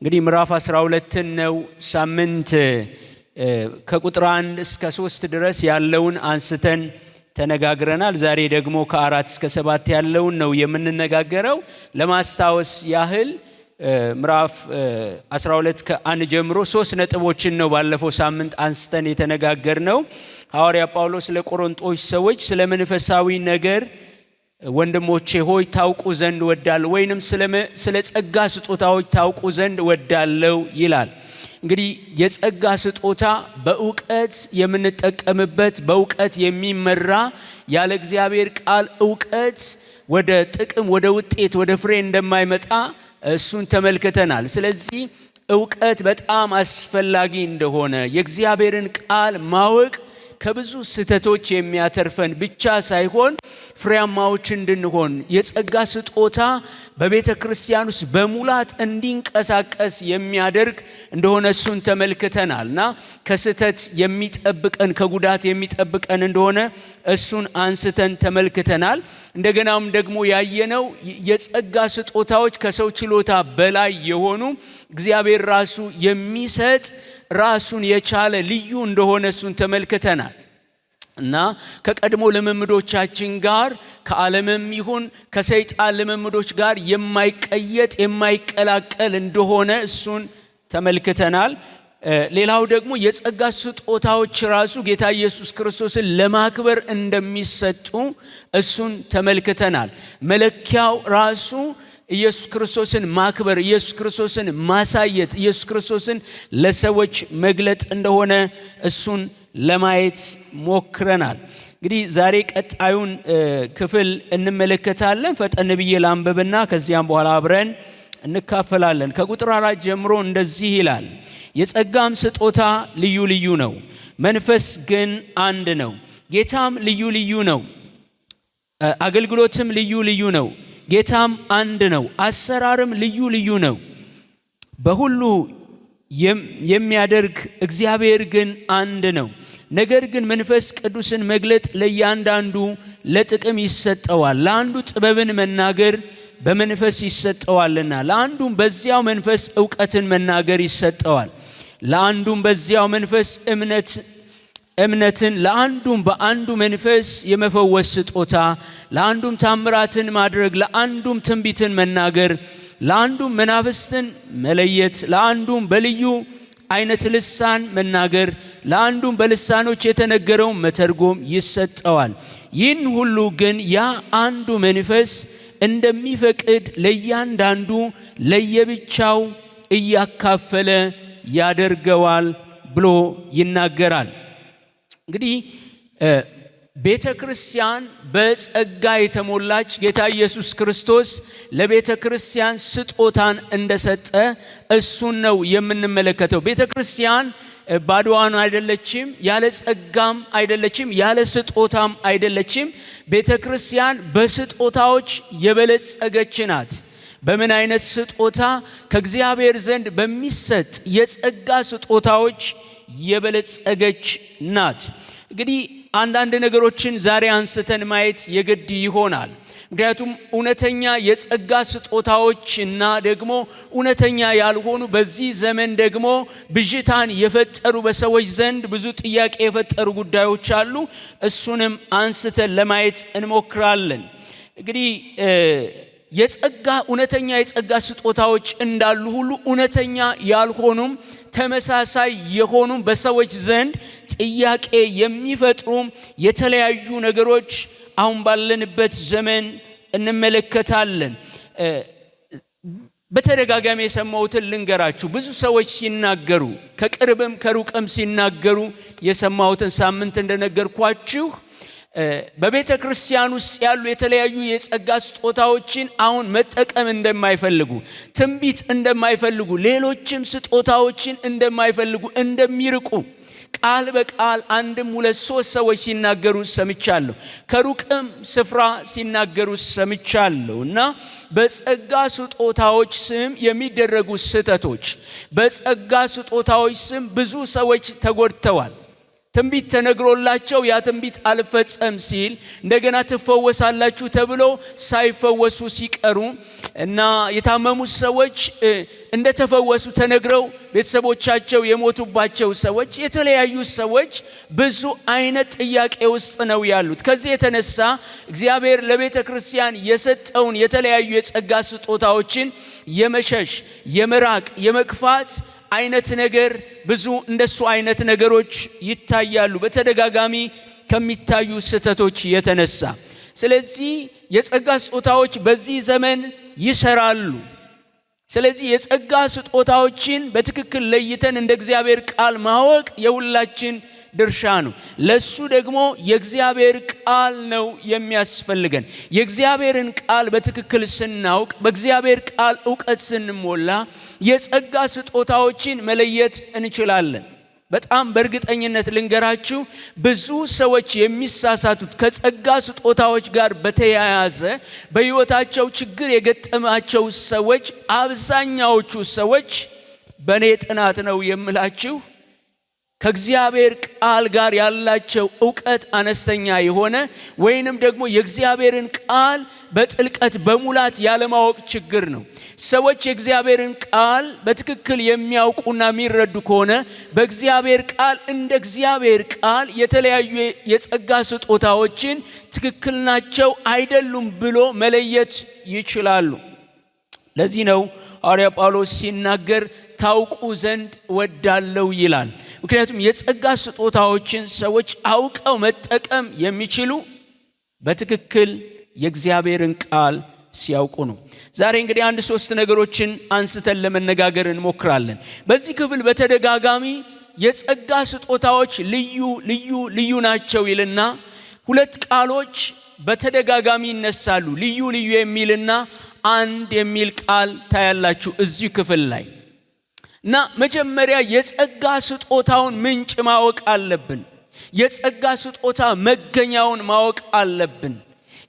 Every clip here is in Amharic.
እንግዲህ ምዕራፍ 12 ነው። ሳምንት ከቁጥር 1 እስከ 3 ድረስ ያለውን አንስተን ተነጋግረናል። ዛሬ ደግሞ ከ4 እስከ 7 ያለውን ነው የምንነጋገረው። ለማስታወስ ያህል ምዕራፍ 12 ከ1 ጀምሮ 3 ነጥቦችን ነው ባለፈው ሳምንት አንስተን የተነጋገርነው። ሐዋርያ ጳውሎስ ለቆሮንቶስ ሰዎች ስለ መንፈሳዊ ነገር ወንድሞቼ ሆይ ታውቁ ዘንድ ወዳለሁ ወይንም ስለ ጸጋ ስጦታዎች ታውቁ ዘንድ ወዳለሁ ይላል። እንግዲህ የጸጋ ስጦታ በእውቀት የምንጠቀምበት በእውቀት የሚመራ ያለ እግዚአብሔር ቃል እውቀት ወደ ጥቅም ወደ ውጤት ወደ ፍሬ እንደማይመጣ እሱን ተመልክተናል። ስለዚህ እውቀት በጣም አስፈላጊ እንደሆነ የእግዚአብሔርን ቃል ማወቅ ከብዙ ስህተቶች የሚያተርፈን ብቻ ሳይሆን ፍሬያማዎች እንድንሆን የጸጋ ስጦታ በቤተ ክርስቲያን ውስጥ በሙላት እንዲንቀሳቀስ የሚያደርግ እንደሆነ እሱን ተመልክተናልና ከስህተት የሚጠብቀን ከጉዳት የሚጠብቀን እንደሆነ እሱን አንስተን ተመልክተናል። እንደገናም ደግሞ ያየነው የጸጋ ስጦታዎች ከሰው ችሎታ በላይ የሆኑ እግዚአብሔር ራሱ የሚሰጥ ራሱን የቻለ ልዩ እንደሆነ እሱን ተመልክተናል እና ከቀድሞ ልምምዶቻችን ጋር ከዓለምም ይሁን ከሰይጣን ልምምዶች ጋር የማይቀየጥ የማይቀላቀል እንደሆነ እሱን ተመልክተናል። ሌላው ደግሞ የጸጋ ስጦታዎች ራሱ ጌታ ኢየሱስ ክርስቶስን ለማክበር እንደሚሰጡ እሱን ተመልክተናል። መለኪያው ራሱ ኢየሱስ ክርስቶስን ማክበር፣ ኢየሱስ ክርስቶስን ማሳየት፣ ኢየሱስ ክርስቶስን ለሰዎች መግለጥ እንደሆነ እሱን ለማየት ሞክረናል። እንግዲህ ዛሬ ቀጣዩን ክፍል እንመለከታለን። ፈጠን ብዬ ላንብብና ከዚያም በኋላ አብረን እንካፈላለን። ከቁጥር 4 ጀምሮ እንደዚህ ይላል። የጸጋም ስጦታ ልዩ ልዩ ነው፣ መንፈስ ግን አንድ ነው። ጌታም ልዩ ልዩ ነው፣ አገልግሎትም ልዩ ልዩ ነው። ጌታም አንድ ነው፣ አሰራርም ልዩ ልዩ ነው። በሁሉ የሚያደርግ እግዚአብሔር ግን አንድ ነው። ነገር ግን መንፈስ ቅዱስን መግለጥ ለእያንዳንዱ ለጥቅም ይሰጠዋል። ለአንዱ ጥበብን መናገር በመንፈስ ይሰጠዋልና፣ ለአንዱም በዚያው መንፈስ እውቀትን መናገር ይሰጠዋል። ለአንዱም በዚያው መንፈስ እምነትን፣ ለአንዱም በአንዱ መንፈስ የመፈወስ ስጦታ፣ ለአንዱም ታምራትን ማድረግ፣ ለአንዱም ትንቢትን መናገር፣ ለአንዱም መናፍስትን መለየት፣ ለአንዱም በልዩ አይነት ልሳን መናገር፣ ለአንዱም በልሳኖች የተነገረውን መተርጎም ይሰጠዋል። ይህን ሁሉ ግን ያ አንዱ መንፈስ እንደሚፈቅድ ለእያንዳንዱ ለየብቻው እያካፈለ ያደርገዋል ብሎ ይናገራል። እንግዲህ ቤተ ክርስቲያን በጸጋ የተሞላች ጌታ ኢየሱስ ክርስቶስ ለቤተ ክርስቲያን ስጦታን እንደሰጠ እሱን ነው የምንመለከተው። ቤተ ክርስቲያን ባዶዋን አይደለችም፣ ያለ ጸጋም አይደለችም፣ ያለ ስጦታም አይደለችም። ቤተ ክርስቲያን በስጦታዎች የበለጸገች ናት። በምን አይነት ስጦታ? ከእግዚአብሔር ዘንድ በሚሰጥ የጸጋ ስጦታዎች የበለጸገች ናት። እንግዲህ አንዳንድ ነገሮችን ዛሬ አንስተን ማየት የግድ ይሆናል። ምክንያቱም እውነተኛ የጸጋ ስጦታዎች እና ደግሞ እውነተኛ ያልሆኑ በዚህ ዘመን ደግሞ ብዥታን የፈጠሩ በሰዎች ዘንድ ብዙ ጥያቄ የፈጠሩ ጉዳዮች አሉ። እሱንም አንስተን ለማየት እንሞክራለን። እንግዲህ እውነተኛ የጸጋ ስጦታዎች እንዳሉ ሁሉ እውነተኛ ያልሆኑም ተመሳሳይ የሆኑም በሰዎች ዘንድ ጥያቄ የሚፈጥሩም የተለያዩ ነገሮች አሁን ባለንበት ዘመን እንመለከታለን። በተደጋጋሚ የሰማሁትን ልንገራችሁ። ብዙ ሰዎች ሲናገሩ ከቅርብም ከሩቅም ሲናገሩ የሰማሁትን ሳምንት እንደነገርኳችሁ በቤተ ክርስቲያን ውስጥ ያሉ የተለያዩ የጸጋ ስጦታዎችን አሁን መጠቀም እንደማይፈልጉ፣ ትንቢት እንደማይፈልጉ፣ ሌሎችም ስጦታዎችን እንደማይፈልጉ፣ እንደሚርቁ ቃል በቃል 1 2 3 ሰዎች ሲናገሩ ሰምቻለሁ። ከሩቅም ስፍራ ሲናገሩ ሰምቻለሁ። እና በጸጋ ስጦታዎች ስም የሚደረጉ ስህተቶች፣ በጸጋ ስጦታዎች ስም ብዙ ሰዎች ተጎድተዋል፣ ትንቢት ተነግሮላቸው ያ ትንቢት አልፈጸም ሲል እንደገና ትፈወሳላችሁ ተብሎ ሳይፈወሱ ሲቀሩ እና የታመሙ ሰዎች እንደተፈወሱ ተነግረው ቤተሰቦቻቸው የሞቱባቸው ሰዎች፣ የተለያዩ ሰዎች ብዙ አይነት ጥያቄ ውስጥ ነው ያሉት። ከዚህ የተነሳ እግዚአብሔር ለቤተ ክርስቲያን የሰጠውን የተለያዩ የጸጋ ስጦታዎችን የመሸሽ፣ የመራቅ፣ የመግፋት አይነት ነገር ብዙ እንደሱ አይነት ነገሮች ይታያሉ በተደጋጋሚ ከሚታዩ ስህተቶች የተነሳ። ስለዚህ የጸጋ ስጦታዎች በዚህ ዘመን ይሰራሉ። ስለዚህ የጸጋ ስጦታዎችን በትክክል ለይተን እንደ እግዚአብሔር ቃል ማወቅ የሁላችን ድርሻ ነው። ለሱ ደግሞ የእግዚአብሔር ቃል ነው የሚያስፈልገን። የእግዚአብሔርን ቃል በትክክል ስናውቅ፣ በእግዚአብሔር ቃል ዕውቀት ስንሞላ የጸጋ ስጦታዎችን መለየት እንችላለን። በጣም በእርግጠኝነት ልንገራችሁ፣ ብዙ ሰዎች የሚሳሳቱት ከጸጋ ስጦታዎች ጋር በተያያዘ በሕይወታቸው ችግር የገጠማቸው ሰዎች፣ አብዛኛዎቹ ሰዎች በእኔ ጥናት ነው የምላችሁ ከእግዚአብሔር ቃል ጋር ያላቸው ዕውቀት አነስተኛ የሆነ ወይንም ደግሞ የእግዚአብሔርን ቃል በጥልቀት በሙላት ያለማወቅ ችግር ነው። ሰዎች የእግዚአብሔርን ቃል በትክክል የሚያውቁና የሚረዱ ከሆነ በእግዚአብሔር ቃል እንደ እግዚአብሔር ቃል የተለያዩ የጸጋ ስጦታዎችን ትክክል ናቸው አይደሉም ብሎ መለየት ይችላሉ። ለዚህ ነው ሐዋርያ ጳውሎስ ሲናገር ታውቁ ዘንድ ወዳለው ይላል። ምክንያቱም የጸጋ ስጦታዎችን ሰዎች አውቀው መጠቀም የሚችሉ በትክክል የእግዚአብሔርን ቃል ሲያውቁ ነው። ዛሬ እንግዲህ 1-3 ነገሮችን አንስተን ለመነጋገር እንሞክራለን። በዚህ ክፍል በተደጋጋሚ የጸጋ ስጦታዎች ልዩ ልዩ ልዩ ናቸው ይልና 2 ቃሎች በተደጋጋሚ ይነሳሉ። ልዩ ልዩ የሚልና አንድ የሚል ቃል ታያላችሁ እዚህ ክፍል ላይ። እና መጀመሪያ የጸጋ ስጦታውን ምንጭ ማወቅ አለብን። የጸጋ ስጦታ መገኛውን ማወቅ አለብን።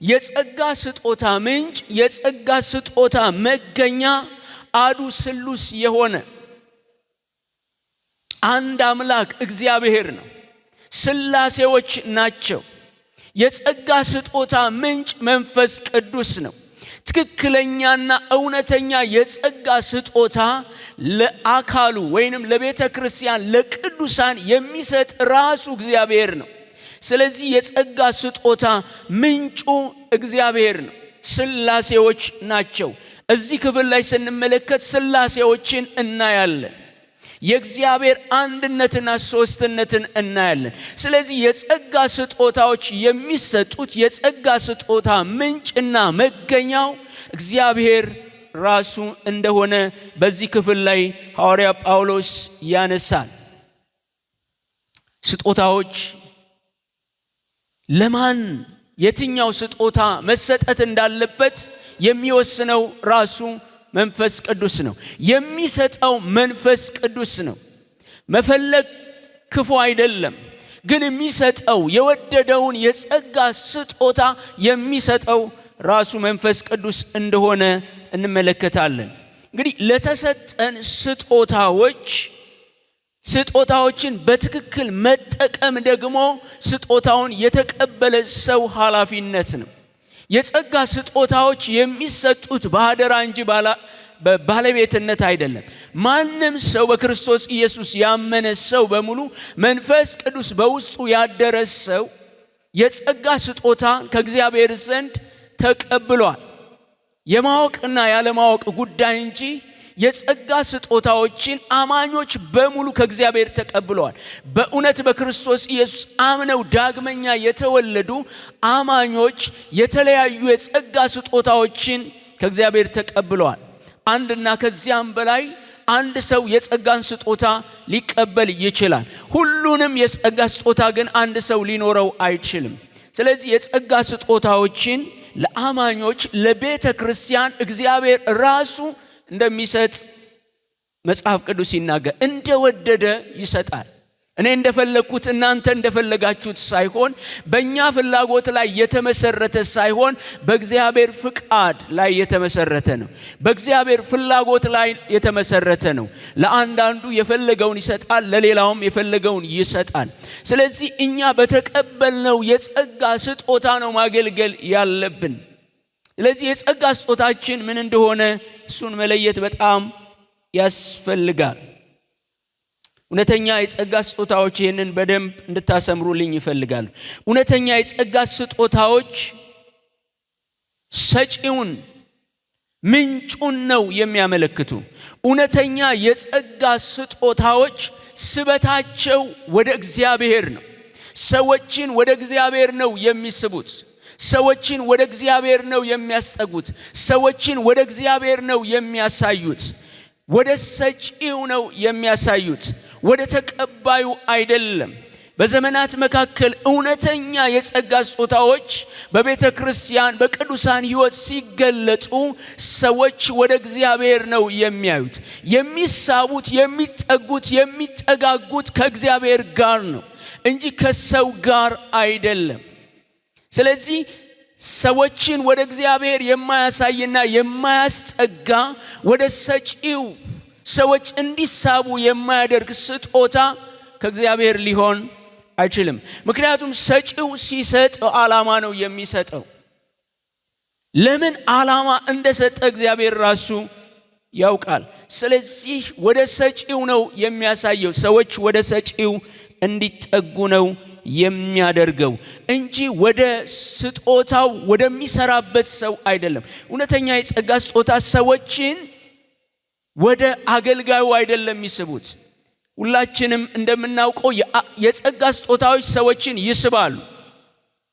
የጸጋ ስጦታ ምንጭ፣ የጸጋ ስጦታ መገኛ አሐዱ ሥሉስ የሆነ አንድ አምላክ እግዚአብሔር ነው። ሥላሴዎች ናቸው። የጸጋ ስጦታ ምንጭ መንፈስ ቅዱስ ነው። ትክክለኛና እውነተኛ የጸጋ ስጦታ ለአካሉ ወይንም ለቤተ ክርስቲያን ለቅዱሳን የሚሰጥ ራሱ እግዚአብሔር ነው። ስለዚህ የጸጋ ስጦታ ምንጩ እግዚአብሔር ነው። ሥላሴዎች ናቸው። እዚህ ክፍል ላይ ስንመለከት ሥላሴዎችን እናያለን። የእግዚአብሔር አንድነትና ሶስትነትን እናያለን። ስለዚህ የጸጋ ስጦታዎች የሚሰጡት የጸጋ ስጦታ ምንጭና መገኛው እግዚአብሔር ራሱ እንደሆነ በዚህ ክፍል ላይ ሐዋርያ ጳውሎስ ያነሳል። ስጦታዎች ለማን የትኛው ስጦታ መሰጠት እንዳለበት የሚወስነው ራሱ መንፈስ ቅዱስ ነው። የሚሰጠው መንፈስ ቅዱስ ነው። መፈለግ ክፉ አይደለም፣ ግን የሚሰጠው የወደደውን የጸጋ ስጦታ የሚሰጠው ራሱ መንፈስ ቅዱስ እንደሆነ እንመለከታለን። እንግዲህ ለተሰጠን ስጦታዎችን በትክክል መጠቀም ደግሞ ስጦታውን የተቀበለ ሰው ኃላፊነት ነው። የጸጋ ስጦታዎች የሚሰጡት በአደራ እንጂ ባለቤትነት አይደለም። ማንም ሰው በክርስቶስ ኢየሱስ ያመነ ሰው በሙሉ መንፈስ ቅዱስ በውስጡ ያደረ ሰው የጸጋ ስጦታ ከእግዚአብሔር ዘንድ ተቀብሏል። የማወቅና ያለማወቅ ጉዳይ እንጂ የጸጋ ስጦታዎችን አማኞች በሙሉ ከእግዚአብሔር ተቀብለዋል። በእውነት በክርስቶስ ኢየሱስ አምነው ዳግመኛ የተወለዱ አማኞች የተለያዩ የጸጋ ስጦታዎችን ከእግዚአብሔር ተቀብለዋል። አንድና ከዚያም በላይ አንድ ሰው የጸጋን ስጦታ ሊቀበል ይችላል። ሁሉንም የጸጋ ስጦታ ግን አንድ ሰው ሊኖረው አይችልም። ስለዚህ የጸጋ ስጦታዎችን ለአማኞች ለቤተ ክርስቲያን እግዚአብሔር ራሱ እንደሚሰጥ መጽሐፍ ቅዱስ ይናገር። እንደወደደ ይሰጣል። እኔ እንደፈለኩት እናንተ እንደፈለጋችሁት ሳይሆን በእኛ ፍላጎት ላይ የተመሰረተ ሳይሆን በእግዚአብሔር ፍቃድ ላይ የተመሰረተ ነው። በእግዚአብሔር ፍላጎት ላይ የተመሰረተ ነው። ለአንዳንዱ የፈለገውን ይሰጣል፣ ለሌላውም የፈለገውን ይሰጣል። ስለዚህ እኛ በተቀበልነው የጸጋ ስጦታ ነው ማገልገል ያለብን። ስለዚህ የጸጋ ስጦታችን ምን እንደሆነ እሱን መለየት በጣም ያስፈልጋል። እውነተኛ የጸጋ ስጦታዎች ይህንን በደንብ እንድታሰምሩልኝ ይፈልጋሉ። እውነተኛ የጸጋ ስጦታዎች ሰጪውን ምንጩን ነው የሚያመለክቱ። እውነተኛ የጸጋ ስጦታዎች ስበታቸው ወደ እግዚአብሔር ነው። ሰዎችን ወደ እግዚአብሔር ነው የሚስቡት። ሰዎችን ወደ እግዚአብሔር ነው የሚያስጠጉት። ሰዎችን ወደ እግዚአብሔር ነው የሚያሳዩት። ወደ ሰጪው ነው የሚያሳዩት፣ ወደ ተቀባዩ አይደለም። በዘመናት መካከል እውነተኛ የጸጋ ስጦታዎች በቤተ ክርስቲያን በቅዱሳን ሕይወት ሲገለጡ ሰዎች ወደ እግዚአብሔር ነው የሚያዩት። የሚሳቡት፣ የሚጠጉት፣ የሚጠጋጉት ከእግዚአብሔር ጋር ነው እንጂ ከሰው ጋር አይደለም። ስለዚህ ሰዎችን ወደ እግዚአብሔር የማያሳይና የማያስጠጋ ወደ ሰጪው ሰዎች እንዲሳቡ የማያደርግ ስጦታ ከእግዚአብሔር ሊሆን አይችልም። ምክንያቱም ሰጪው ሲሰጥ ዓላማ ነው የሚሰጠው። ለምን ዓላማ እንደሰጠ እግዚአብሔር ራሱ ያውቃል። ስለዚህ ወደ ሰጪው ነው የሚያሳየው። ሰዎች ወደ ሰጪው እንዲጠጉ ነው የሚያደርገው እንጂ ወደ ስጦታው ወደሚሰራበት ሰው አይደለም። እውነተኛ የጸጋ ስጦታ ሰዎችን ወደ አገልጋዩ አይደለም የሚስቡት። ሁላችንም እንደምናውቀው የጸጋ ስጦታዎች ሰዎችን ይስባሉ።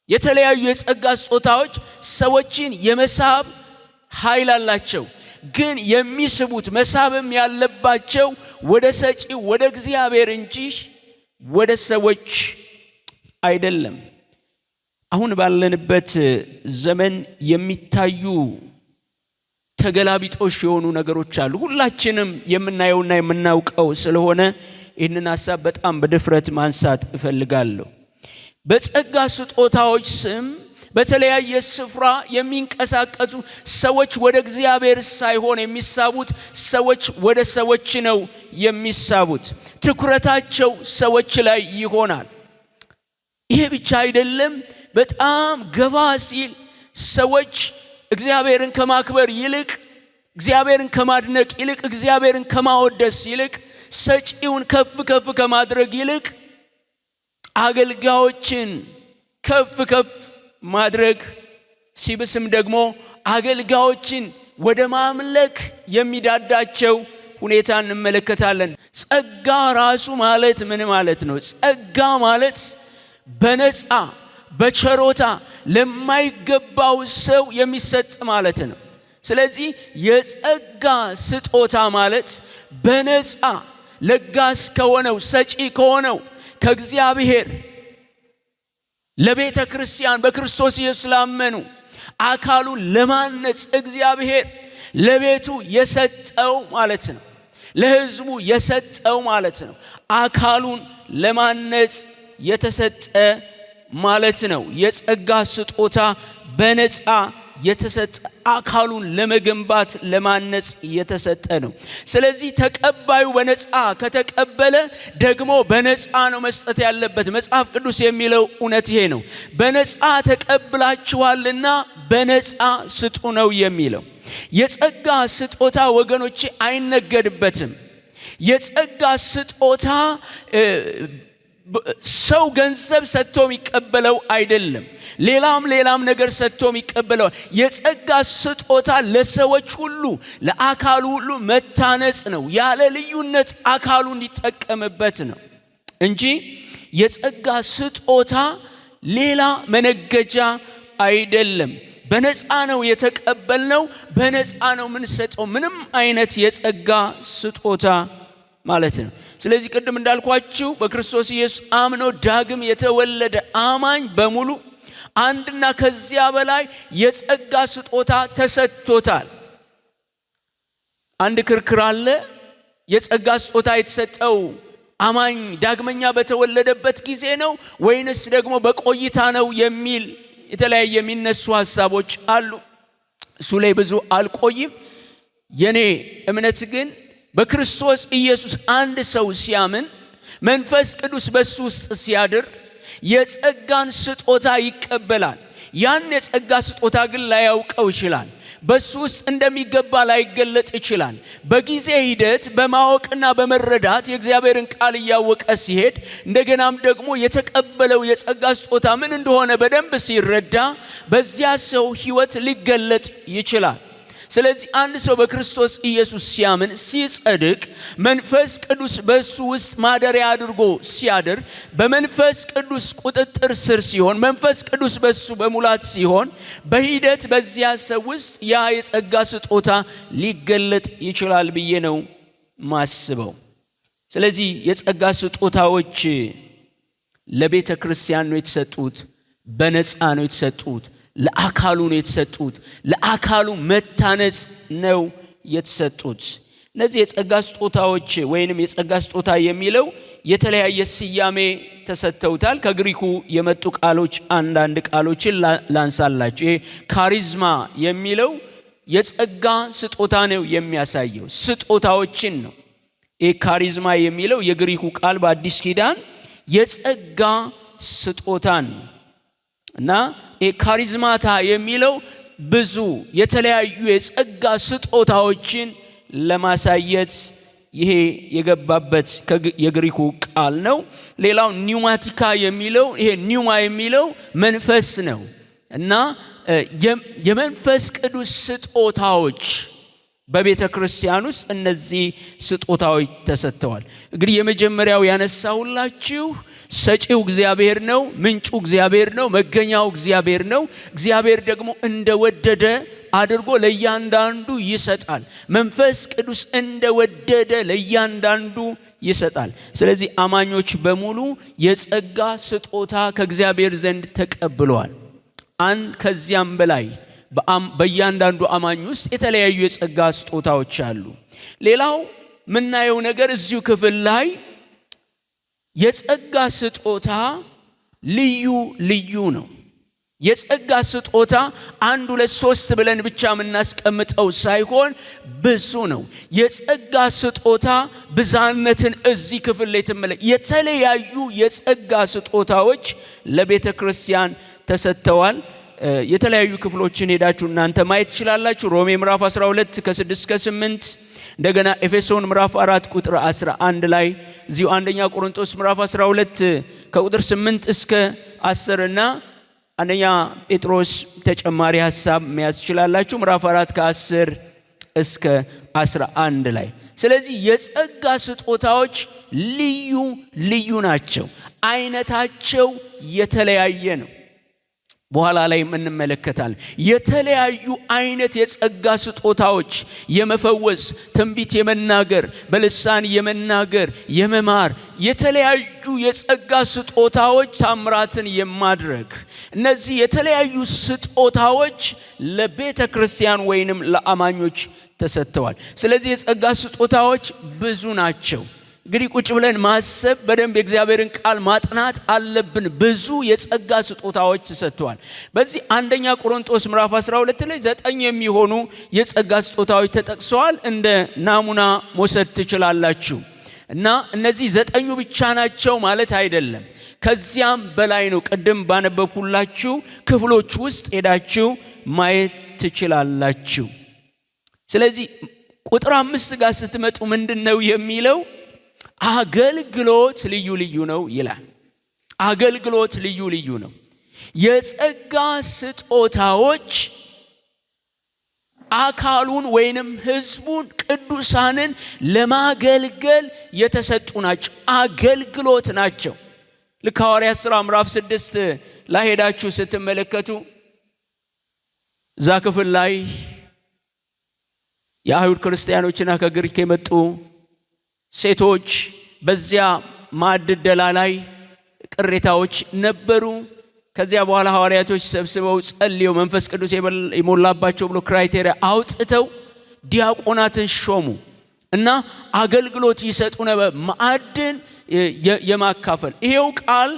የተለያዩ የጸጋ ስጦታዎች ሰዎችን የመሳብ ኃይል አላቸው። ግን የሚስቡት መሳብም ያለባቸው ወደ ሰጪው ወደ እግዚአብሔር እንጂ ወደ ሰዎች አይደለም። አሁን ባለንበት ዘመን የሚታዩ ተገላቢጦሽ የሆኑ ነገሮች አሉ። ሁላችንም የምናየውና የምናውቀው ስለሆነ ይህንን ሐሳብ በጣም በድፍረት ማንሳት እፈልጋለሁ። በጸጋ ስጦታዎች ስም በተለያየ ስፍራ የሚንቀሳቀሱ ሰዎች ወደ እግዚአብሔር ሳይሆን የሚሳቡት፣ ሰዎች ወደ ሰዎች ነው የሚሳቡት። ትኩረታቸው ሰዎች ላይ ይሆናል። ይሄ ብቻ አይደለም። በጣም ገባ ሲል ሰዎች እግዚአብሔርን ከማክበር ይልቅ፣ እግዚአብሔርን ከማድነቅ ይልቅ፣ እግዚአብሔርን ከማወደስ ይልቅ፣ ሰጪውን ከፍ ከፍ ከማድረግ ይልቅ አገልጋዮችን ከፍ ከፍ ማድረግ ሲብስም ደግሞ አገልጋዮችን ወደ ማምለክ የሚዳዳቸው ሁኔታ እንመለከታለን። ጸጋ ራሱ ማለት ምን ማለት ነው? ጸጋ ማለት በነፃ በቸሮታ ለማይገባው ሰው የሚሰጥ ማለት ነው። ስለዚህ የጸጋ ስጦታ ማለት በነፃ ለጋስ ከሆነው ሰጪ ከሆነው ከእግዚአብሔር ለቤተ ክርስቲያን በክርስቶስ ኢየሱስ ላመኑ አካሉን ለማነጽ እግዚአብሔር ለቤቱ የሰጠው ማለት ነው። ለሕዝቡ የሰጠው ማለት ነው። አካሉን ለማነጽ የተሰጠ ማለት ነው። የጸጋ ስጦታ በነፃ የተሰጠ አካሉን ለመገንባት ለማነጽ የተሰጠ ነው። ስለዚህ ተቀባዩ በነፃ ከተቀበለ ደግሞ በነፃ ነው መስጠት ያለበት። መጽሐፍ ቅዱስ የሚለው እውነት ይሄ ነው። በነፃ ተቀብላችኋልና በነፃ ስጡ ነው የሚለው። የጸጋ ስጦታ ወገኖቼ አይነገድበትም። የጸጋ ስጦታ ሰው ገንዘብ ሰጥቶ የሚቀበለው አይደለም። ሌላም ነገር ሰጥቶ የሚቀበለው የጸጋ ስጦታ ለሰዎች ሁሉ ለአካሉ ሁሉ መታነጽ ነው። ያለ ልዩነት አካሉ እንዲጠቀምበት ነው እንጂ የጸጋ ስጦታ ሌላ መነገጃ አይደለም። በነፃ ነው የተቀበልነው፣ በነፃ ነው የምንሰጠው። ምንም አይነት የጸጋ ስጦታ ማለት ነው። ስለዚህ ቅድም እንዳልኳችሁ በክርስቶስ ኢየሱስ አምኖ ዳግም የተወለደ አማኝ በሙሉ አንድና ከዚያ በላይ የጸጋ ስጦታ ተሰጥቶታል። አንድ ክርክር አለ። የጸጋ ስጦታ የተሰጠው አማኝ ዳግመኛ በተወለደበት ጊዜ ነው ወይንስ ደግሞ በቆይታ ነው የሚል የተለያየ የሚነሱ ሐሳቦች አሉ። እሱ ላይ ብዙ አልቆይም። የኔ እምነት ግን በክርስቶስ ኢየሱስ አንድ ሰው ሲያምን መንፈስ ቅዱስ በሱ ውስጥ ሲያድር የጸጋን ስጦታ ይቀበላል። ያን የጸጋ ስጦታ ግን ላያውቀው ይችላል። በሱ ውስጥ እንደሚገባ ላይገለጥ ይችላል። በጊዜ ሂደት በማወቅና በመረዳት የእግዚአብሔርን ቃል እያወቀ ሲሄድ እንደገናም ደግሞ የተቀበለው የጸጋ ስጦታ ምን እንደሆነ በደንብ ሲረዳ በዚያ ሰው ሕይወት ሊገለጥ ይችላል። ስለዚህ አንድ ሰው በክርስቶስ ኢየሱስ ሲያምን ሲጸድቅ መንፈስ ቅዱስ በሱ ውስጥ ማደሪያ አድርጎ ሲያድር በመንፈስ ቅዱስ ቁጥጥር ስር ሲሆን መንፈስ ቅዱስ በሱ በሙላት ሲሆን በሂደት በዚያ ሰው ውስጥ ያ የጸጋ ስጦታ ሊገለጥ ይችላል ብዬ ነው ማስበው። ስለዚህ የጸጋ ስጦታዎች ለቤተ ክርስቲያን ነው የተሰጡት፣ በነፃ ነው የተሰጡት፣ ለአካሉ ነው የተሰጡት፣ ለአካሉ መታነጽ ነው የተሰጡት። እነዚህ የጸጋ ስጦታዎች ወይንም የጸጋ ስጦታ የሚለው የተለያየ ስያሜ ተሰጥተውታል። ከግሪኩ የመጡ ቃሎች አንዳንድ ቃሎችን ላንሳላችሁ። ይሄ ካሪዝማ የሚለው የጸጋ ስጦታ ነው የሚያሳየው፣ ስጦታዎችን ነው። ይሄ ካሪዝማ የሚለው የግሪኩ ቃል በአዲስ ኪዳን የጸጋ ስጦታን ነው እና ካሪዝማታ የሚለው ብዙ የተለያዩ የጸጋ ስጦታዎችን ለማሳየት ይሄ የገባበት የግሪኩ ቃል ነው። ሌላው ኒውማቲካ የሚለው ይሄ ኒውማ የሚለው መንፈስ ነው እና የመንፈስ ቅዱስ ስጦታዎች በቤተ ክርስቲያን ውስጥ እነዚህ ስጦታዎች ተሰጥተዋል። እንግዲህ የመጀመሪያው ያነሳሁላችሁ ሰጪው እግዚአብሔር ነው፣ ምንጩ እግዚአብሔር ነው፣ መገኛው እግዚአብሔር ነው። እግዚአብሔር ደግሞ እንደወደደ አድርጎ ለእያንዳንዱ ይሰጣል። መንፈስ ቅዱስ እንደወደደ ለእያንዳንዱ ይሰጣል። ስለዚህ አማኞች በሙሉ የጸጋ ስጦታ ከእግዚአብሔር ዘንድ ተቀብለዋል። ከዚያም በላይ በእያንዳንዱ አማኝ ውስጥ የተለያዩ የጸጋ ስጦታዎች አሉ። ሌላው ምናየው ነገር እዚሁ ክፍል ላይ የጸጋ ስጦታ ልዩ ልዩ ነው። የጸጋ ስጦታ 1 2 3 ብለን ብቻ የምናስቀምጠው ሳይሆን ብዙ ነው። የጸጋ ስጦታ ብዛነትን እዚህ ክፍል ላይ ተመለከቱ። የተለያዩ የጸጋ ስጦታዎች ለቤተ ክርስቲያን ተሰጥተዋል። የተለያዩ ክፍሎችን ሄዳችሁ እናንተ ማየት ትችላላችሁ። ሮሜ ምዕራፍ 12 ከ6 እስከ 8፣ እንደገና ኤፌሶን ምዕራፍ 4 ቁጥር 11 ላይ፣ እዚሁ አንደኛ ቆሮንቶስ ምዕራፍ 12 ከቁጥር 8 እስከ 10 እና አንደኛ ጴጥሮስ ተጨማሪ ሐሳብ መያዝ ትችላላችሁ ምዕራፍ 4 ከ10 እስከ 11 ላይ። ስለዚህ የጸጋ ስጦታዎች ልዩ ልዩ ናቸው። አይነታቸው የተለያየ ነው። በኋላ ላይ እንመለከታለን። የተለያዩ አይነት የጸጋ ስጦታዎች፣ የመፈወስ፣ ትንቢት የመናገር፣ በልሳን የመናገር፣ የመማር የተለያዩ የጸጋ ስጦታዎች፣ ታምራትን የማድረግ እነዚህ የተለያዩ ስጦታዎች ለቤተ ክርስቲያን ወይንም ለአማኞች ተሰጥተዋል። ስለዚህ የጸጋ ስጦታዎች ብዙ ናቸው። እንግዲህ ቁጭ ብለን ማሰብ በደንብ የእግዚአብሔርን ቃል ማጥናት አለብን። ብዙ የጸጋ ስጦታዎች ተሰጥተዋል። በዚህ አንደኛ ቆሮንቶስ ምዕራፍ 12 ላይ 9 የሚሆኑ የጸጋ ስጦታዎች ተጠቅሰዋል። እንደ ናሙና መውሰድ ትችላላችሁ። እና እነዚህ 9 ብቻ ናቸው ማለት አይደለም፣ ከዚያም በላይ ነው። ቅድም ባነበብኩላችሁ ክፍሎች ውስጥ ሄዳችሁ ማየት ትችላላችሁ። ስለዚህ ቁጥር 5 ጋር ስትመጡ ምንድነው የሚለው? አገልግሎት ልዩ ልዩ ነው ይላል። አገልግሎት ልዩ ልዩ ነው። የጸጋ ስጦታዎች አካሉን ወይንም ህዝቡን ቅዱሳንን ለማገልገል የተሰጡ ናቸው። አገልግሎት ናቸው። ልክ ሐዋርያት ሥራ ምዕራፍ 6 ላይ ሄዳችሁ ስትመለከቱ እዛ ክፍል ላይ የአይሁድ ክርስቲያኖችና ከግሪክ የመጡ ሴቶች በዚያ ማዕድ ደላ ላይ ቅሬታዎች ነበሩ። ከዚያ በኋላ ሐዋርያቶች ሰብስበው ጸልየው መንፈስ ቅዱስ የሞላባቸው ብሎ ክራይቴሪያ አውጥተው ዲያቆናትን ሾሙ እና አገልግሎት ይሰጡ ነበር። ማዕድን የማካፈል ይሄው ቃል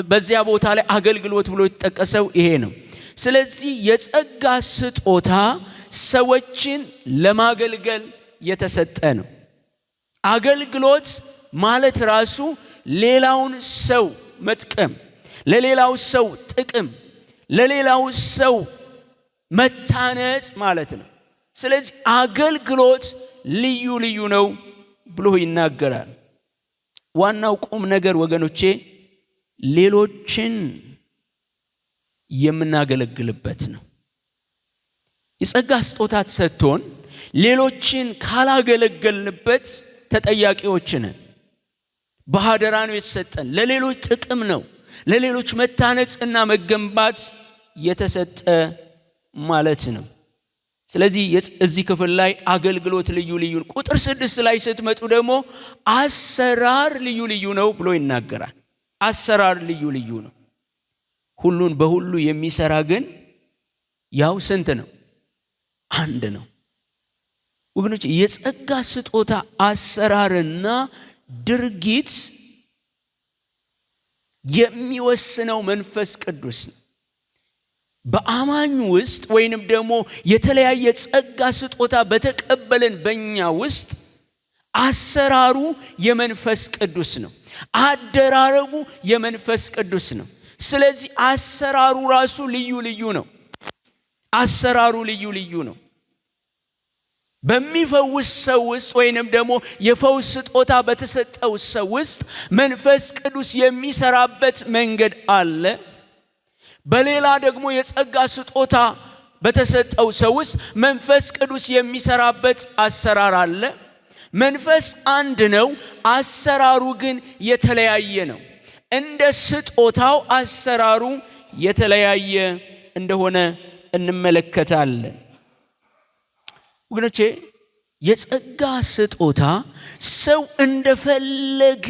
በዚያ ቦታ ላይ አገልግሎት ብሎ የተጠቀሰው ይሄ ነው። ስለዚህ የጸጋ ስጦታ ሰዎችን ለማገልገል የተሰጠ ነው። አገልግሎት ማለት ራሱ ሌላውን ሰው መጥቀም፣ ለሌላው ሰው ጥቅም፣ ለሌላው ሰው መታነጽ ማለት ነው። ስለዚህ አገልግሎት ልዩ ልዩ ነው ብሎ ይናገራል። ዋናው ቁም ነገር ወገኖቼ ሌሎችን የምናገለግልበት ነው። የጸጋ ስጦታ ተሰጥቶን ሌሎችን ካላገለገልንበት ተጠያቂዎች ነን። በአደራ ነው የተሰጠን፣ ለሌሎች ጥቅም ነው፣ ለሌሎች መታነጽና መገንባት የተሰጠ ማለት ነው። ስለዚህ እዚህ ክፍል ላይ አገልግሎት ልዩ ልዩ ነው። ቁጥር 6 ላይ ስትመጡ ደግሞ አሰራር ልዩ ልዩ ነው ብሎ ይናገራል። አሰራር ልዩ ልዩ ነው። ሁሉን በሁሉ የሚሰራ ግን ያው ስንት ነው? አንድ ነው። ወገኖች የጸጋ ስጦታ አሰራርና ድርጊት የሚወስነው መንፈስ ቅዱስ ነው። በአማኝ ውስጥ ወይንም ደግሞ የተለያየ ጸጋ ስጦታ በተቀበለን በእኛ ውስጥ አሰራሩ የመንፈስ ቅዱስ ነው። አደራረጉ የመንፈስ ቅዱስ ነው። ስለዚህ አሰራሩ ራሱ ልዩ ልዩ ነው። አሰራሩ ልዩ ልዩ ነው። በሚፈውስ ሰው ውስጥ ወይንም ደግሞ የፈውስ ስጦታ በተሰጠው ሰው ውስጥ መንፈስ ቅዱስ የሚሰራበት መንገድ አለ። በሌላ ደግሞ የጸጋ ስጦታ በተሰጠው ሰው ውስጥ መንፈስ ቅዱስ የሚሰራበት አሰራር አለ። መንፈስ አንድ ነው፣ አሰራሩ ግን የተለያየ ነው። እንደ ስጦታው አሰራሩ የተለያየ እንደሆነ እንመለከታለን። ወገኖቼ የጸጋ ስጦታ ሰው እንደፈለገ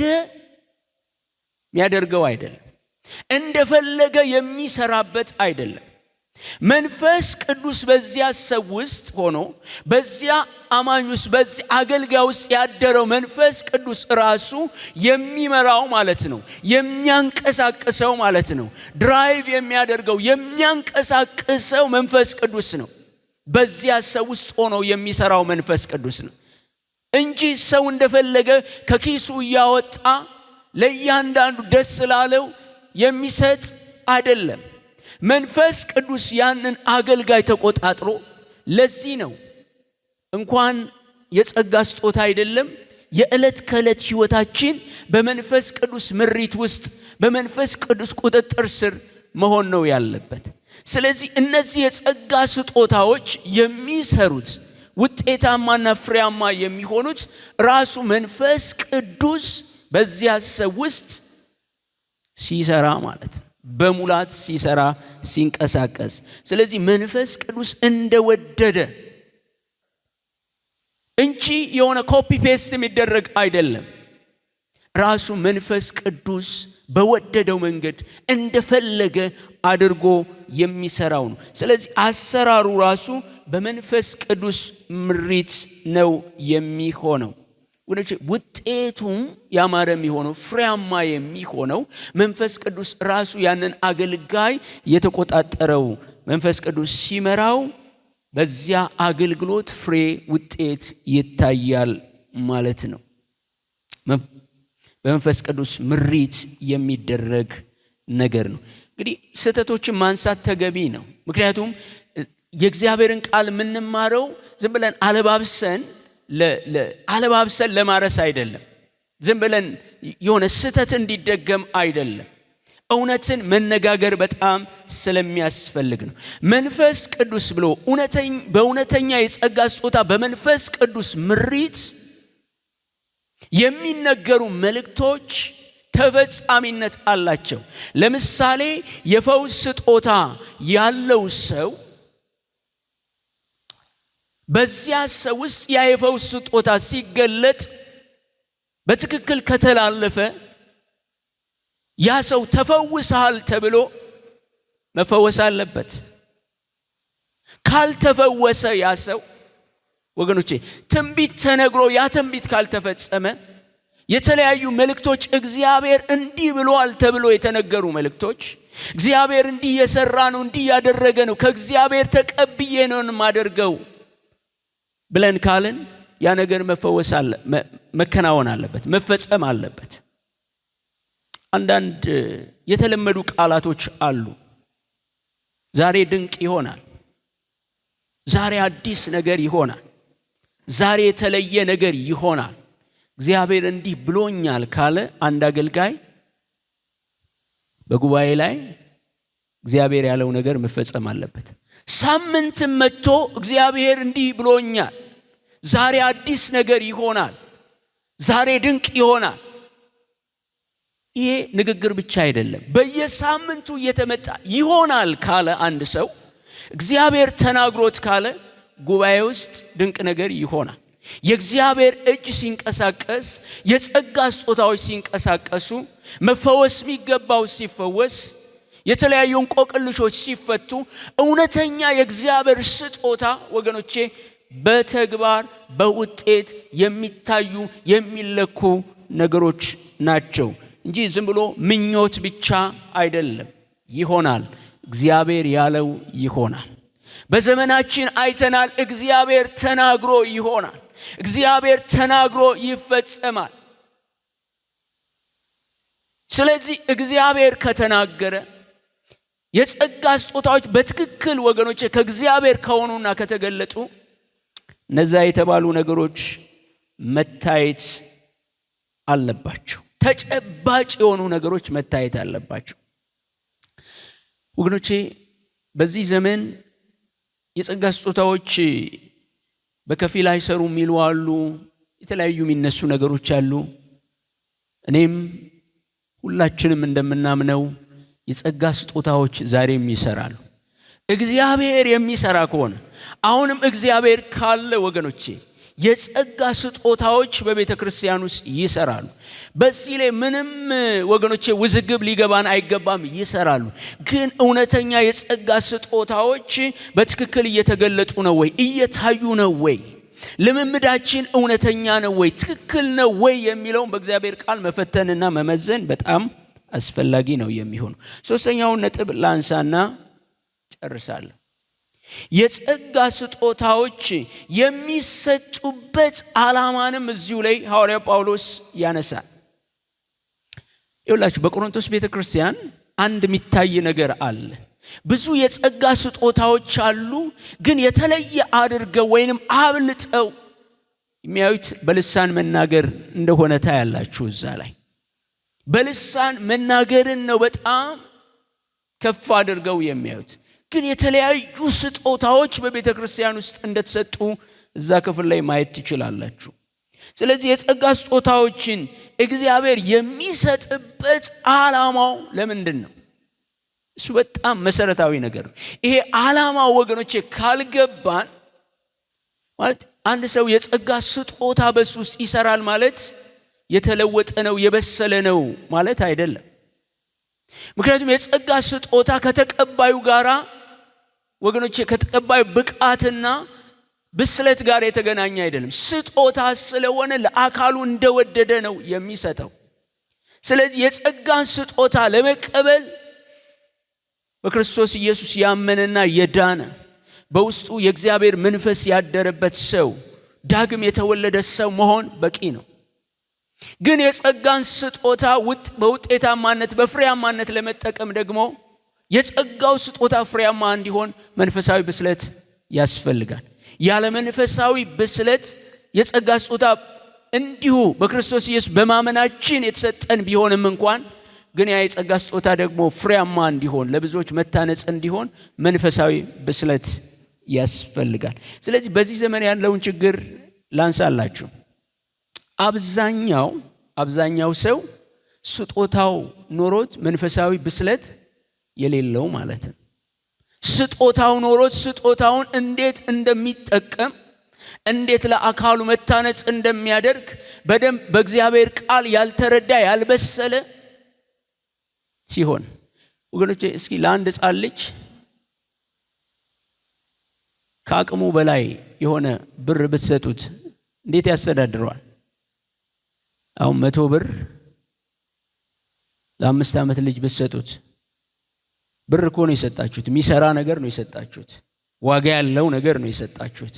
የሚያደርገው አይደለም፣ እንደፈለገ የሚሰራበት አይደለም። መንፈስ ቅዱስ በዚያ ሰው ውስጥ ሆኖ በዚያ አማኝ ውስጥ በዚያ አገልጋይ ውስጥ ያደረው መንፈስ ቅዱስ ራሱ የሚመራው ማለት ነው፣ የሚያንቀሳቅሰው ማለት ነው። ድራይቭ የሚያደርገው የሚያንቀሳቅሰው መንፈስ ቅዱስ ነው። በዚያ ሰው ውስጥ ሆኖ የሚሰራው መንፈስ ቅዱስ ነው እንጂ ሰው እንደፈለገ ከኪሱ እያወጣ ለእያንዳንዱ ደስ ላለው የሚሰጥ አይደለም። መንፈስ ቅዱስ ያንን አገልጋይ ተቆጣጥሮ፣ ለዚህ ነው እንኳን የጸጋ ስጦታ አይደለም የዕለት ከዕለት ሕይወታችን በመንፈስ ቅዱስ ምሪት ውስጥ በመንፈስ ቅዱስ ቁጥጥር ስር መሆን ነው ያለበት። ስለዚህ እነዚህ የጸጋ ስጦታዎች የሚሰሩት ውጤታማና ፍሬያማ የሚሆኑት ራሱ መንፈስ ቅዱስ በዚያ ሰው ውስጥ ሲሰራ ማለት ነው፣ በሙላት ሲሰራ ሲንቀሳቀስ። ስለዚህ መንፈስ ቅዱስ እንደወደደ እንጂ የሆነ ኮፒ ፔስት የሚደረግ አይደለም። ራሱ መንፈስ ቅዱስ በወደደው መንገድ እንደፈለገ አድርጎ የሚሰራው ነው። ስለዚህ አሰራሩ ራሱ በመንፈስ ቅዱስ ምሪት ነው የሚሆነው። ውጤቱም ያማረ የሚሆነው ፍሬያማ የሚሆነው መንፈስ ቅዱስ ራሱ ያንን አገልጋይ የተቆጣጠረው መንፈስ ቅዱስ ሲመራው በዚያ አገልግሎት ፍሬ ውጤት ይታያል ማለት ነው። በመንፈስ ቅዱስ ምሪት የሚደረግ ነገር ነው። እንግዲህ ስህተቶችን ማንሳት ተገቢ ነው። ምክንያቱም የእግዚአብሔርን ቃል የምንማረው ዝም ብለን አለባብሰን ለማረስ አይደለም። ዝም ብለን የሆነ ስህተት እንዲደገም አይደለም። እውነትን መነጋገር በጣም ስለሚያስፈልግ ነው። መንፈስ ቅዱስ ብሎ በእውነተኛ የጸጋ ስጦታ በመንፈስ ቅዱስ ምሪት የሚነገሩ መልእክቶች ተፈጻሚነት አላቸው። ለምሳሌ የፈውስ ስጦታ ያለው ሰው በዚያ ሰው ውስጥ ያ የፈውስ ስጦታ ሲገለጥ በትክክል ከተላለፈ ያ ሰው ተፈውሰሃል ተብሎ መፈወስ አለበት። ካልተፈወሰ ያ ሰው ወገኖቼ ትንቢት ተነግሮ ያ ትንቢት ካልተፈጸመ የተለያዩ መልእክቶች እግዚአብሔር እንዲህ ብሏል ተብሎ የተነገሩ መልእክቶች እግዚአብሔር እንዲህ እየሰራ ነው፣ እንዲህ ያደረገ ነው፣ ከእግዚአብሔር ተቀብዬ ነው የማደርገው ብለን ካልን ያ ነገር መከናወን አለበት፣ መፈጸም አለበት። አንዳንድ የተለመዱ ቃላቶች አሉ። ዛሬ ድንቅ ይሆናል፣ ዛሬ አዲስ ነገር ይሆናል፣ ዛሬ የተለየ ነገር ይሆናል፣ እግዚአብሔር እንዲህ ብሎኛል ካለ አንድ አገልጋይ በጉባኤ ላይ እግዚአብሔር ያለው ነገር መፈጸም አለበት። ሳምንትም መጥቶ እግዚአብሔር እንዲህ ብሎኛል፣ ዛሬ አዲስ ነገር ይሆናል፣ ዛሬ ድንቅ ይሆናል። ይሄ ንግግር ብቻ አይደለም። በየሳምንቱ እየተመጣ ይሆናል ካለ አንድ ሰው እግዚአብሔር ተናግሮት ካለ ጉባኤ ውስጥ ድንቅ ነገር ይሆናል። የእግዚአብሔር እጅ ሲንቀሳቀስ፣ የጸጋ ስጦታዎች ሲንቀሳቀሱ፣ መፈወስ የሚገባው ሲፈወስ፣ የተለያዩ እንቆቅልሾች ሲፈቱ፣ እውነተኛ የእግዚአብሔር ስጦታ ወገኖቼ በተግባር በውጤት የሚታዩ የሚለኩ ነገሮች ናቸው እንጂ ዝም ብሎ ምኞት ብቻ አይደለም። ይሆናል፣ እግዚአብሔር ያለው ይሆናል። በዘመናችን አይተናል። እግዚአብሔር ተናግሮ ይሆናል፣ እግዚአብሔር ተናግሮ ይፈጸማል። ስለዚህ እግዚአብሔር ከተናገረ የጸጋ ስጦታዎች በትክክል ወገኖቼ ከእግዚአብሔር ከሆኑና ከተገለጡ እነዛ የተባሉ ነገሮች መታየት አለባቸው። ተጨባጭ የሆኑ ነገሮች መታየት አለባቸው። ወገኖቼ በዚህ ዘመን የጸጋ ስጦታዎች በከፊል አይሰሩ የሚሉ አሉ። የተለያዩ የሚነሱ ነገሮች አሉ። እኔም ሁላችንም እንደምናምነው የጸጋ ስጦታዎች ዛሬም ይሰራሉ። እግዚአብሔር የሚሰራ ከሆነ አሁንም እግዚአብሔር ካለ ወገኖቼ የጸጋ ስጦታዎች በቤተ ክርስቲያን ውስጥ ይሰራሉ። በዚህ ላይ ምንም ወገኖቼ ውዝግብ ሊገባን አይገባም። ይሰራሉ። ግን እውነተኛ የጸጋ ስጦታዎች በትክክል እየተገለጡ ነው ወይ? እየታዩ ነው ወይ? ልምምዳችን እውነተኛ ነው ወይ? ትክክል ነው ወይ የሚለውን በእግዚአብሔር ቃል መፈተንና መመዘን በጣም አስፈላጊ ነው የሚሆነው። ሶስተኛውን ነጥብ ላንሳና ጨርሳለሁ። የጸጋ ስጦታዎች የሚሰጡበት ዓላማንም እዚሁ ላይ ሐዋርያው ጳውሎስ ያነሳል። ይኸውላችሁ በቆሮንቶስ ቤተክርስቲያን አንድ የሚታይ ነገር አለ። ብዙ የጸጋ ስጦታዎች አሉ፣ ግን የተለየ አድርገው ወይንም አብልጠው የሚያዩት በልሳን መናገር እንደሆነ ታያላችሁ። እዛ ላይ በልሳን መናገርን ነው በጣም ከፍ አድርገው የሚያዩት። ግን የተለያዩ ስጦታዎች በቤተ ክርስቲያን ውስጥ እንደተሰጡ እዛ ክፍል ላይ ማየት ትችላላችሁ። ስለዚህ የጸጋ ስጦታዎችን እግዚአብሔር የሚሰጥበት ዓላማው ለምንድን ነው? እሱ በጣም መሰረታዊ ነገር ነው። ይሄ ዓላማው ወገኖቼ ካልገባን ማለት አንድ ሰው የጸጋ ስጦታ በሱ ውስጥ ይሰራል ማለት የተለወጠ ነው የበሰለ ነው ማለት አይደለም። ምክንያቱም የጸጋ ስጦታ ከተቀባዩ ጋራ ወገኖቼ ከተቀባዩ ብቃትና ብስለት ጋር የተገናኘ አይደለም። ስጦታ ስለሆነ ለአካሉ እንደወደደ ነው የሚሰጠው። ስለዚህ የጸጋን ስጦታ ለመቀበል በክርስቶስ ኢየሱስ ያመነና የዳነ በውስጡ የእግዚአብሔር መንፈስ ያደረበት ሰው ዳግም የተወለደ ሰው መሆን በቂ ነው። ግን የጸጋን ስጦታ በውጤታማነት በፍሬያማነት ለመጠቀም ደግሞ የጸጋው ስጦታ ፍሬያማ እንዲሆን መንፈሳዊ ብስለት ያስፈልጋል። ያለ መንፈሳዊ ብስለት የጸጋ ስጦታ እንዲሁ በክርስቶስ ኢየሱስ በማመናችን የተሰጠን ቢሆንም እንኳን ግን ያ የጸጋ ስጦታ ደግሞ ፍሬያማ እንዲሆን ለብዙዎች መታነጽ እንዲሆን መንፈሳዊ ብስለት ያስፈልጋል። ስለዚህ በዚህ ዘመን ያለውን ችግር ላንሳላችሁ። አብዛኛው ሰው ስጦታው ኖሮት መንፈሳዊ ብስለት የሌለው ማለት ነው። ስጦታው ኖሮት ስጦታውን እንዴት እንደሚጠቀም እንዴት ለአካሉ መታነጽ እንደሚያደርግ በደንብ በእግዚአብሔር ቃል ያልተረዳ ያልበሰለ ሲሆን ወገኖቼ እስኪ ለአንድ ሕፃን ልጅ ከአቅሙ በላይ የሆነ ብር ብትሰጡት እንዴት ያስተዳድረዋል? አሁን 100 ብር ለ5 ዓመት ልጅ ብትሰጡት ብር እኮ ነው የሰጣችሁት፣ የሚሰራ ነገር ነው የሰጣችሁት፣ ዋጋ ያለው ነገር ነው የሰጣችሁት።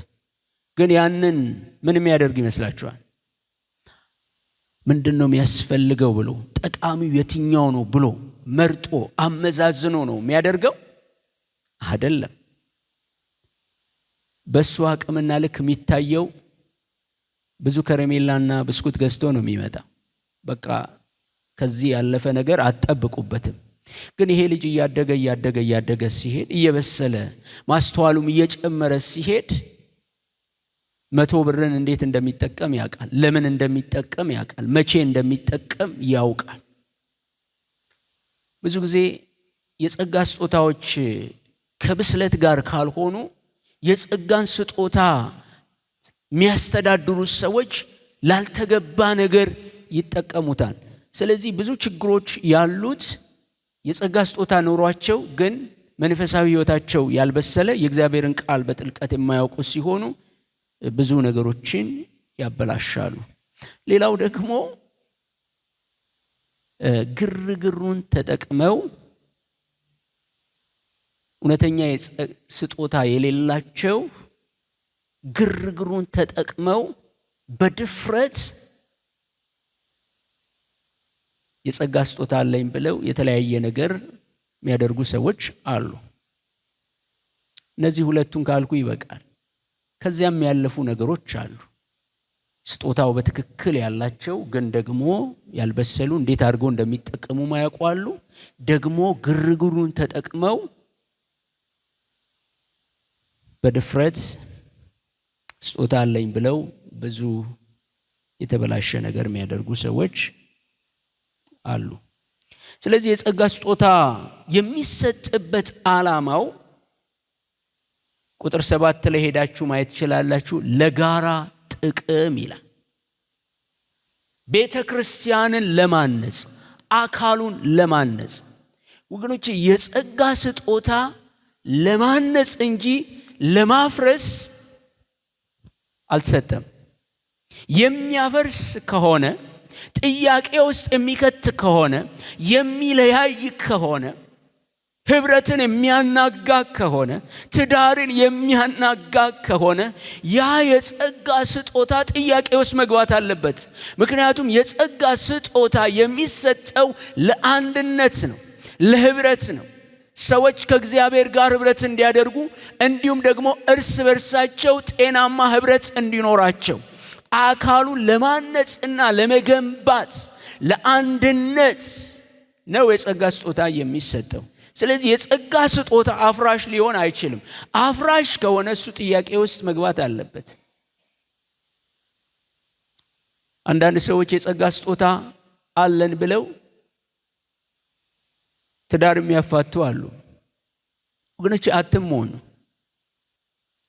ግን ያንን ምን የሚያደርግ ይመስላችኋል? ምንድነው የሚያስፈልገው ብሎ ጠቃሚው የትኛው ነው ብሎ መርጦ አመዛዝኖ ነው የሚያደርገው አይደለም። በሱ አቅምና ልክ የሚታየው ብዙ ከረሜላና ብስኩት ገዝቶ ነው የሚመጣ። በቃ ከዚህ ያለፈ ነገር አትጠብቁበትም። ግን ይሄ ልጅ እያደገ ሲሄድ እየበሰለ ማስተዋሉም እየጨመረ ሲሄድ 100 ብርን እንዴት እንደሚጠቀም ያውቃል። ለምን እንደሚጠቀም ያውቃል። መቼ እንደሚጠቀም ያውቃል። ብዙ ጊዜ የጸጋ ስጦታዎች ከብስለት ጋር ካልሆኑ የጸጋን ስጦታ የሚያስተዳድሩ ሰዎች ላልተገባ ነገር ይጠቀሙታል። ስለዚህ ብዙ ችግሮች ያሉት የጸጋ ስጦታ ኖሯቸው ግን መንፈሳዊ ሕይወታቸው ያልበሰለ የእግዚአብሔርን ቃል በጥልቀት የማያውቁ ሲሆኑ ብዙ ነገሮችን ያበላሻሉ። ሌላው ደግሞ ግርግሩን ተጠቅመው እውነተኛ ስጦታ የሌላቸው ግርግሩን ተጠቅመው በድፍረት የጸጋ ስጦታ አለኝ ብለው የተለያየ ነገር የሚያደርጉ ሰዎች አሉ። እነዚህ ሁለቱን ካልኩ ይበቃል። ከዚያም ያለፉ ነገሮች አሉ። ስጦታው በትክክል ያላቸው ግን ደግሞ ያልበሰሉ እንዴት አድርገው እንደሚጠቀሙ ማያውቁ፣ ደግሞ ግርግሩን ተጠቅመው በድፍረት ስጦታ አለኝ ብለው ብዙ የተበላሸ ነገር የሚያደርጉ ሰዎች አሉ። ስለዚህ የጸጋ ስጦታ የሚሰጥበት ዓላማው ቁጥር 7 ላይ ሄዳችሁ ማየት ትችላላችሁ። ለጋራ ጥቅም ይላል። ቤተ ክርስቲያንን ለማነጽ፣ አካሉን ለማነጽ። ወገኖች የጸጋ ስጦታ ለማነጽ እንጂ ለማፍረስ አልተሰጠም። የሚያፈርስ ከሆነ ጥያቄ ውስጥ የሚከት ከሆነ የሚለያይ ከሆነ ህብረትን የሚያናጋ ከሆነ ትዳርን የሚያናጋ ከሆነ ያ የጸጋ ስጦታ ጥያቄ ውስጥ መግባት አለበት። ምክንያቱም የጸጋ ስጦታ የሚሰጠው ለአንድነት ነው፣ ለህብረት ነው። ሰዎች ከእግዚአብሔር ጋር ህብረት እንዲያደርጉ እንዲሁም ደግሞ እርስ በርሳቸው ጤናማ ህብረት እንዲኖራቸው አካሉን ለማነጽና ለመገንባት ለአንድነት ነው የጸጋ ስጦታ የሚሰጠው። ስለዚህ የጸጋ ስጦታ አፍራሽ ሊሆን አይችልም። አፍራሽ ከሆነ እሱ ጥያቄ ውስጥ መግባት አለበት። አንዳንድ ሰዎች የጸጋ ስጦታ አለን ብለው ትዳር የሚያፋቱ አሉ። ወገኖች አትሞኑ።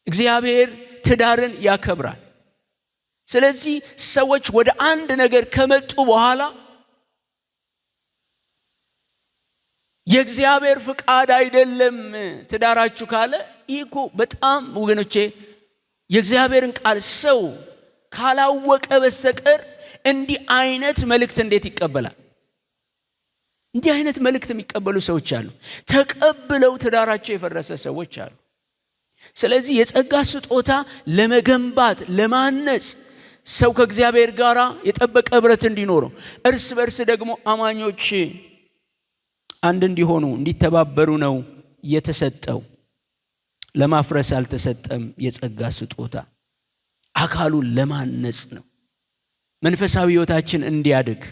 እግዚአብሔር ትዳርን ያከብራል። ስለዚህ ሰዎች ወደ አንድ ነገር ከመጡ በኋላ የእግዚአብሔር ፍቃድ አይደለም ትዳራችሁ ካለ ይሄ በጣም ወገኖቼ የእግዚአብሔርን ቃል ሰው ካላወቀ በስተቀር እንዲህ አይነት መልእክት እንዴት ይቀበላል? እንዲህ አይነት መልእክት የሚቀበሉ ሰዎች አሉ። ተቀብለው ትዳራቸው የፈረሰ ሰዎች አሉ። ስለዚህ የጸጋ ስጦታ ለመገንባት ለማነጽ ሰው ከእግዚአብሔር ጋር የጠበቀ ህብረት እንዲኖረው እርስ በርስ ደግሞ አማኞች አንድ እንዲሆኑ እንዲተባበሩ ነው የተሰጠው። ለማፍረስ አልተሰጠም። የጸጋ ስጦታ አካሉን ለማነጽ ነው። መንፈሳዊ ህይወታችን እንዲያድግ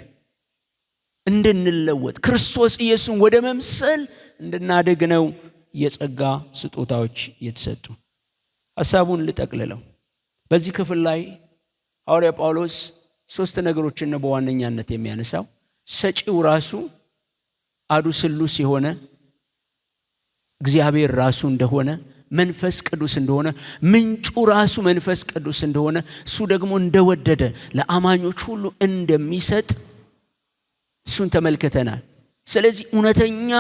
እንድንለወጥ ክርስቶስ ኢየሱስን ወደ መምሰል እንድናድግ ነው የጸጋ ስጦታዎች የተሰጡ። ሐሳቡን ልጠቅልለው። በዚህ ክፍል ላይ ሐዋርያ ጳውሎስ 3 ነገሮችን ነው በዋነኛነት የሚያነሳው። ሰጪው ራሱ አሐዱ ሥሉስ የሆነ እግዚአብሔር ራሱ እንደሆነ፣ መንፈስ ቅዱስ እንደሆነ፣ ምንጩ ራሱ መንፈስ ቅዱስ እንደሆነ፣ እሱ ደግሞ እንደወደደ ለአማኞች ሁሉ እንደሚሰጥ እሱን ተመልክተናል። ስለዚህ እውነተኛ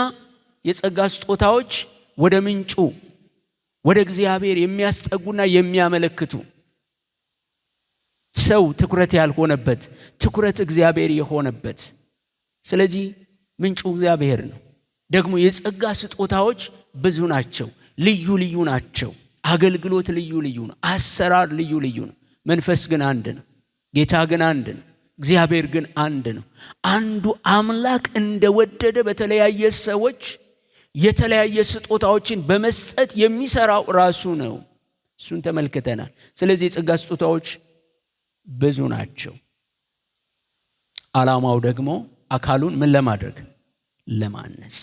የጸጋ ስጦታዎች ወደ ምንጩ ወደ እግዚአብሔር የሚያስጠጉና የሚያመለክቱ ሰው ትኩረት ያልሆነበት፣ ትኩረት እግዚአብሔር የሆነበት። ስለዚህ ምንጩ እግዚአብሔር ነው። ደግሞ የጸጋ ስጦታዎች ብዙ ናቸው፣ ልዩ ልዩ ናቸው። አገልግሎት ልዩ ልዩ ነው። አሰራር ልዩ ልዩ ነው። መንፈስ ግን አንድ ነው። ጌታ ግን አንድ ነው። እግዚአብሔር ግን አንድ ነው። አንዱ አምላክ እንደወደደ በተለያየ ሰዎች የተለያየ ስጦታዎችን በመስጠት የሚሰራው ራሱ ነው። እሱን ተመልክተናል። ስለዚህ የጸጋ ስጦታዎች ብዙ ናቸው። ዓላማው ደግሞ አካሉን ምን ለማድረግ? ለማነጽ።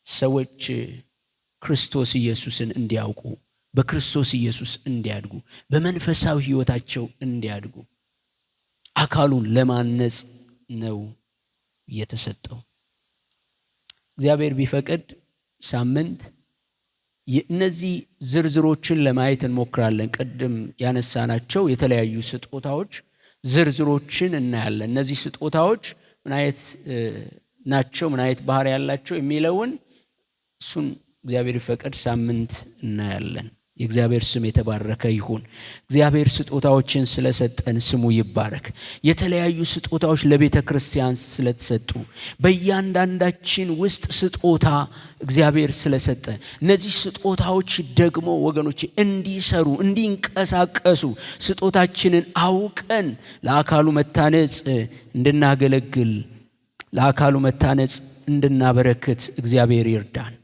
ሰዎች ክርስቶስ ኢየሱስን እንዲያውቁ፣ በክርስቶስ ኢየሱስ እንዲያድጉ፣ በመንፈሳዊ ሕይወታቸው እንዲያድጉ አካሉን ለማነጽ ነው የተሰጠው። እግዚአብሔር ቢፈቅድ ሳምንት እነዚህ ዝርዝሮችን ለማየት እንሞክራለን። ቅድም ያነሳናቸው የተለያዩ ስጦታዎች ዝርዝሮችን እናያለን። እነዚህ ስጦታዎች ምን አይነት ናቸው፣ ምን አይነት ባህሪ ያላቸው የሚለውን እሱን እግዚአብሔር ቢፈቅድ ሳምንት እናያለን። የእግዚአብሔር ስም የተባረከ ይሁን። እግዚአብሔር ስጦታዎችን ስለሰጠን ስሙ ይባረክ። የተለያዩ ስጦታዎች ለቤተ ክርስቲያን ስለተሰጡ በእያንዳንዳችን ውስጥ ስጦታ እግዚአብሔር ስለሰጠ እነዚህ ስጦታዎች ደግሞ ወገኖች እንዲሰሩ፣ እንዲንቀሳቀሱ ስጦታችንን አውቀን ለአካሉ መታነጽ እንድናገለግል፣ ለአካሉ መታነጽ እንድናበረክት እግዚአብሔር ይርዳን።